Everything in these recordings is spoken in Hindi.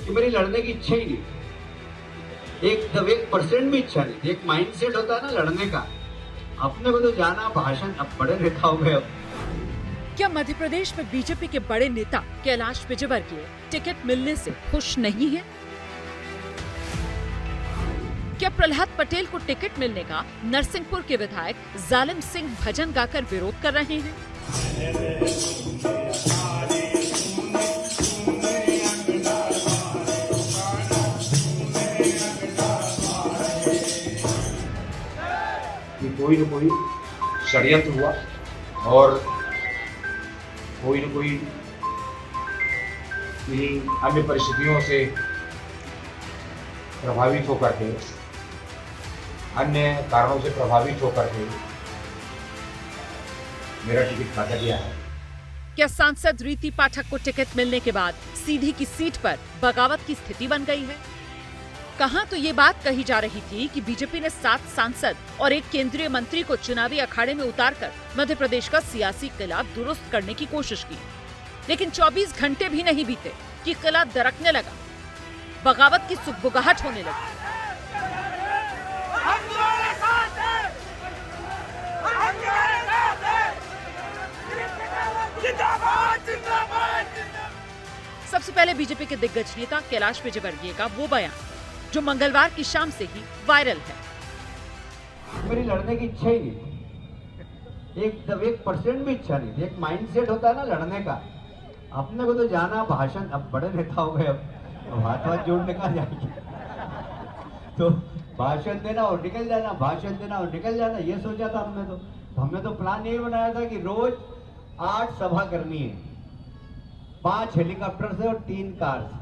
कि मेरी लड़ने की इच्छा ही नहीं थी। एक परसेंट भी इच्छा नहीं थी। एक माइंडसेट होता है ना लड़ने का, अपने को तो जाना भाषण, अब बड़े नेता हो गए। अब क्या मध्य प्रदेश में बीजेपी के बड़े नेता कैलाश विजयवर्गीय टिकट मिलने से खुश नहीं है? क्या प्रहलाद पटेल को टिकट मिलने का नरसिंहपुर के विधायक जालिम सिंह भजन गाकर विरोध कर रहे हैं? कि कोई न कोई षड्यंत्र हुआ और कोई न कोई अन्य परिस्थितियों से प्रभावित होकर के, अन्य कारणों से प्रभावित होकर के मेरा टिकट काटा गया है। क्या सांसद रीति पाठक को टिकट मिलने के बाद सीधी की सीट पर बगावत की स्थिति बन गई है? कहां तो ये बात कही जा रही थी कि बीजेपी ने 7 सांसद और एक केंद्रीय मंत्री को चुनावी अखाड़े में उतारकर मध्य प्रदेश का सियासी किला दुरुस्त करने की कोशिश की, लेकिन 24 घंटे भी नहीं बीते कि किला दरकने लगा, बगावत की सुगबुगाहट होने लगी। सबसे पहले बीजेपी के दिग्गज नेता कैलाश विजयवर्गीय का वो बयान जो मंगलवार की शाम से ही वायरल है। मेरी लड़ने की इच्छा ही नहीं थी। एक परसेंट भी इच्छा नहीं थी। एक माइंडसेट होता है ना लड़ने का, अपने को तो जाना भाषण, अब बड़े नेता हो गए। अब हाथ जोड़ने का जाएंगे तो भाषण देना और निकल जाना, भाषण देना और निकल जाना, ये सोचा था हमने तो प्लान यही बनाया था कि रोज 8 सभा करनी है, 5 हेलीकॉप्टर से और 3 कार से।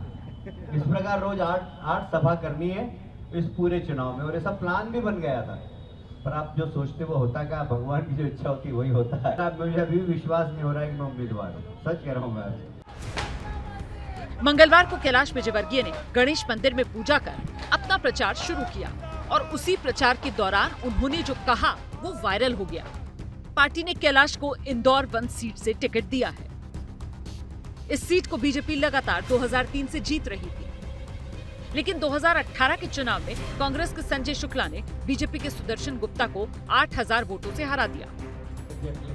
इस प्रकार रोज 8 सभा करनी है इस पूरे चुनाव में, और ये सब प्लान भी बन गया था। पर आप जो सोचते वो होता क्या, भगवान की जो इच्छा होती वही होता है। अब मुझे अभी विश्वास नहीं हो रहा है कि मैं उम्मीदवार हूँ, सच कह रहा हूँ मैं। मंगलवार को कैलाश विजयवर्गीय ने गणेश मंदिर में पूजा कर अपना प्रचार शुरू किया और उसी प्रचार के दौरान उन्होंने जो कहा वो वायरल हो गया। पार्टी ने कैलाश को इंदौर 1 सीट से टिकट दिया है। इस सीट को बीजेपी लगातार 2003 से जीत रही थी, लेकिन 2018 के चुनाव में कांग्रेस के संजय शुक्ला ने बीजेपी के सुदर्शन गुप्ता को 8000 वोटों से हरा दिया।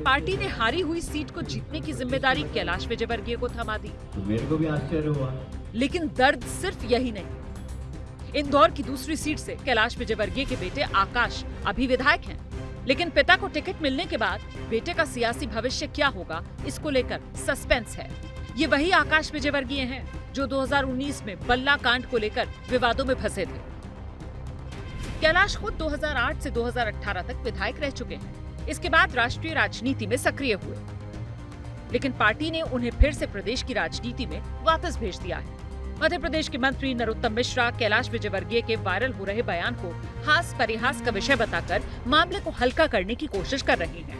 पार्टी ने हारी हुई सीट को जीतने की जिम्मेदारी कैलाश विजयवर्गीय को थमा दी। तो मेरे को भी आश्चर्य हुआ। लेकिन दर्द सिर्फ यही नहीं। इंदौर की दूसरी सीट से कैलाश विजयवर्गीय के बेटे आकाश अभी विधायक हैं, लेकिन पिता को टिकट मिलने के बाद बेटे का सियासी भविष्य क्या होगा, इसको लेकर सस्पेंस है। ये वही आकाश विजयवर्गीय हैं जो 2019 में बल्ला कांड को लेकर विवादों में फंसे थे। कैलाश खुद 2008 से 2018 तक विधायक रह चुके हैं। इसके बाद राष्ट्रीय राजनीति में सक्रिय हुए, लेकिन पार्टी ने उन्हें फिर से प्रदेश की राजनीति में वापस भेज दिया है। मध्य प्रदेश के मंत्री नरोत्तम मिश्रा कैलाश विजयवर्गीय के वायरल हो रहे बयान को हास परिहास का विषय बताकर मामले को हल्का करने की कोशिश कर रहे हैं।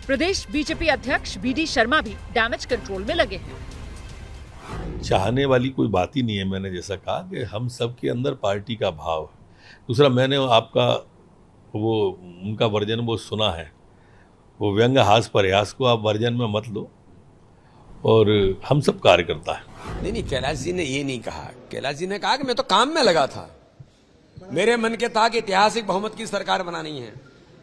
प्रदेश बीजेपी अध्यक्ष BD शर्मा भी डैमेज कंट्रोल में लगे हैं। चाहने वाली कोई बात ही नहीं है। मैंने जैसा कहा कि हम सबके अंदर पार्टी का भाव है। दूसरा, मैंने आपका वो उनका वर्जन वो सुना है, वो व्यंग हास प्रयास को आप वर्जन में मत लो, और हम सब कार्यकर्ता है। नहीं, कैलाश जी ने ये नहीं कहा। कैलाश जी ने कहा कि मैं तो काम में लगा था, मेरे मन के था कि ऐतिहासिक बहुमत की सरकार बनानी है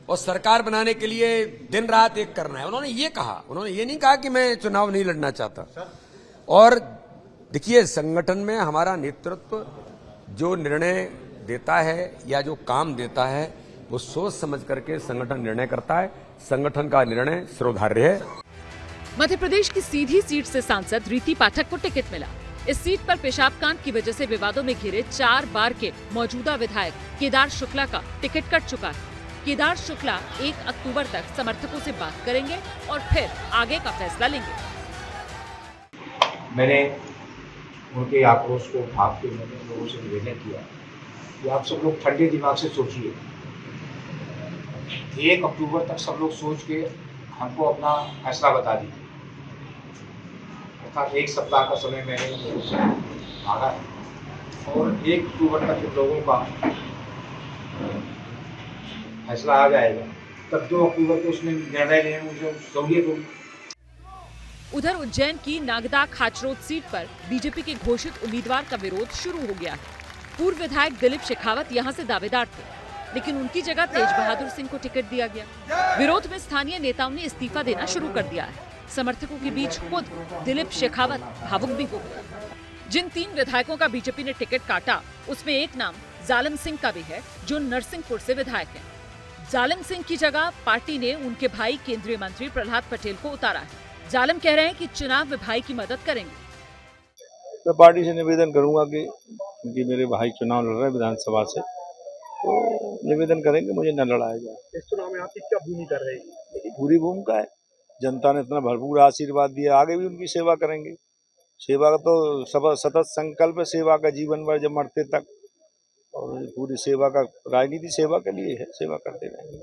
और सरकार बनाने के लिए दिन रात एक करना है, उन्होंने ये कहा। उन्होंने ये नहीं कहा कि मैं चुनाव नहीं लड़ना चाहता। और देखिए, संगठन में हमारा नेतृत्व जो निर्णय देता है या जो काम देता है वो सोच समझ करके संगठन निर्णय करता है। संगठन का निर्णय सिरोधार्य है। मध्य प्रदेश की सीधी सीट से सांसद रीति पाठक को टिकट मिला। इस सीट पर पेशाब कांड की वजह से विवादों में घिरे 4 बार के मौजूदा विधायक केदार शुक्ला का टिकट कट चुका है। केदार शुक्ला 1 अक्टूबर तक समर्थकों से बात करेंगे और फिर आगे का फैसला लेंगे। मैंने उनके आक्रोश को भागते हुए लोगों से निवेदन किया कि आप सब लोग ठंडे दिमाग से सोचिए। 1 अक्टूबर तक सब लोग सोच के हमको अपना फैसला बता दीजिए। अर्थात 1 सप्ताह का समय मैंने लोगों से मांगा है और 1 अक्टूबर तक जब लोगों का फैसला आ जाएगा तब 2 अक्टूबर को उसमें निर्णय लेने में मुझे सहूलियत होगी। उधर उज्जैन की नागदा खाचरोद सीट पर बीजेपी के घोषित उम्मीदवार का विरोध शुरू हो गया है। पूर्व विधायक दिलीप शेखावत यहां से दावेदार थे, लेकिन उनकी जगह तेज बहादुर सिंह को टिकट दिया गया। विरोध में स्थानीय नेताओं ने इस्तीफा देना शुरू कर दिया है। समर्थकों के बीच खुद दिलीप शेखावत भावुक भी हो गए। जिन 3 विधायकों का बीजेपी ने टिकट काटा, उसमें एक नाम जालिम सिंह का भी है, जो नरसिंहपुर से विधायक है। जालिम सिंह की जगह पार्टी ने उनके भाई केंद्रीय मंत्री प्रहलाद पटेल को उतारा है। जालिम कह रहे हैं कि चुनाव में भाई की मदद करेंगे। मैं पार्टी से निवेदन करूंगा कि क्योंकि मेरे भाई चुनाव लड़ रहे हैं विधानसभा से, तो निवेदन करेंगे मुझे न लड़ाया जाए। इस चुनाव में आपकी क्या भूमिका रहेगी? मेरी पूरी भूमिका है। जनता ने इतना भरपूर आशीर्वाद दिया, आगे भी उनकी सेवा करेंगे। सेवा का तो सतत संकल्प है, सेवा का जीवन भर जब मरते तक, और पूरी सेवा का राजनीति सेवा के लिए है, सेवा करते रहेंगे।